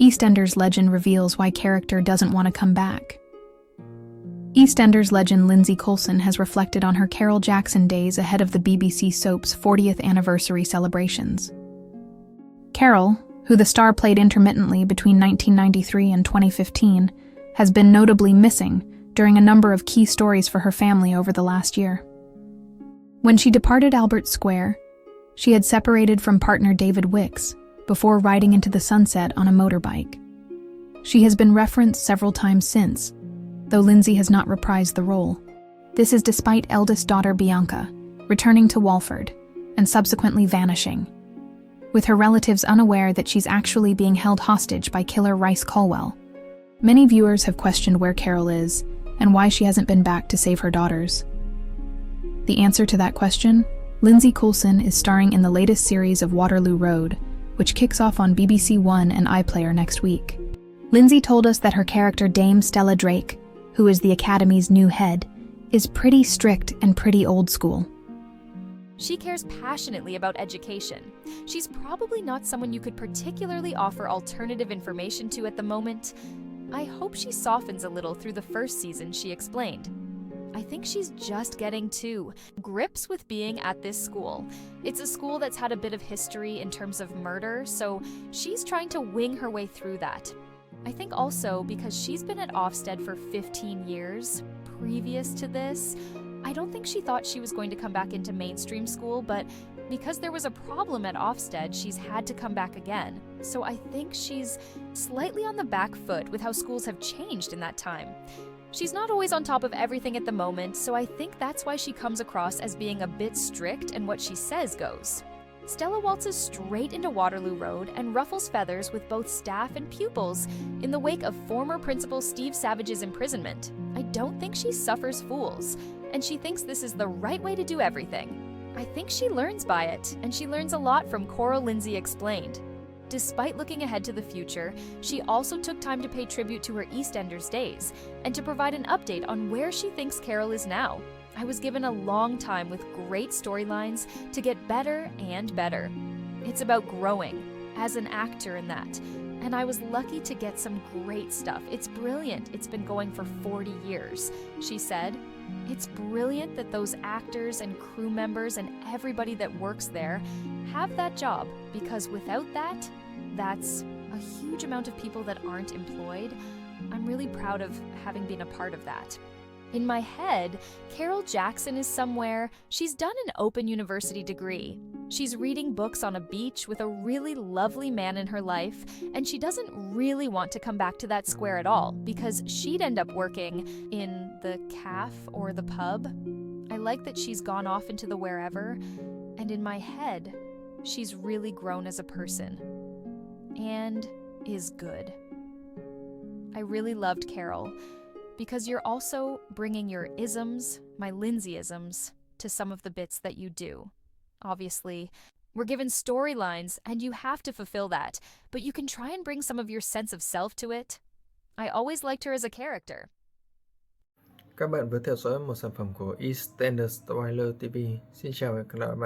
EastEnders legend reveals why character doesn't want to come back. EastEnders legend Lindsey Coulson has reflected on her Carol Jackson days ahead of the BBC soap's 40th anniversary celebrations. Carol, who the star played intermittently between 1993 and 2015, has been notably missing during a number of key stories for her family over the last year. When she departed Albert Square, she had separated from partner David Wicks before riding into the sunset on a motorbike. She has been referenced several times since, though Lindsey has not reprised the role. This is despite eldest daughter Bianca returning to Walford and subsequently vanishing, with her relatives unaware that she's actually being held hostage by killer Rice Colwell. Many viewers have questioned where Carol is and why she hasn't been back to save her daughters. The answer to that question? Lindsey Coulson is starring in the latest series of Waterloo Road, which kicks off on BBC One and iPlayer next week. Lindsey told us that her character Dame Stella Drake, who is the Academy's new head, is pretty strict and pretty old school. She cares passionately about education. She's probably not someone you could particularly offer alternative information to at the moment. I hope she softens a little through the first season, she explained. I think she's just getting to grips with being at this school. It's a school that's had a bit of history in terms of murder, so she's trying to wing her way through that. I think also because she's been at Ofsted for 15 years previous to this, I don't think she thought she was going to come back into mainstream school, but because there was a problem at Ofsted, she's had to come back again. So I think she's slightly on the back foot with how schools have changed in that time. She's not always on top of everything at the moment, so I think that's why she comes across as being a bit strict and what she says goes. Stella waltzes straight into Waterloo Road and ruffles feathers with both staff and pupils in the wake of former Principal Steve Savage's imprisonment. I don't think she suffers fools, and she thinks this is the right way to do everything. I think she learns by it, and she learns a lot from Coral, Lindsey explained. Despite looking ahead to the future, she also took time to pay tribute to her EastEnders days and to provide an update on where she thinks Carol is now. I was given a long time with great storylines to get better and better. It's about growing as an actor in that, and I was lucky to get some great stuff. It's brilliant. It's been going for 40 years, she said. It's brilliant that those actors and crew members and everybody that works there have that job, because without that, that's a huge amount of people that aren't employed. I'm really proud of having been a part of that. In my head, Carol Jackson is somewhere. She's done an Open University degree. She's reading books on a beach with a really lovely man in her life, and she doesn't really want to come back to that square at all because she'd end up working in the caf or the pub. I like that she's gone off into the wherever, and in my head, she's really grown as a person and is good. I really loved Carol, because you're also bringing your isms, my Lindsey-isms, to some of the bits that you do. Obviously, we're given storylines, and you have to fulfill that, but you can try and bring some of your sense of self to it. I always liked her as a character. Các bạn vừa theo dõi một sản phẩm của EastEnders Spoiler TV. Xin chào và hẹn gặp lại.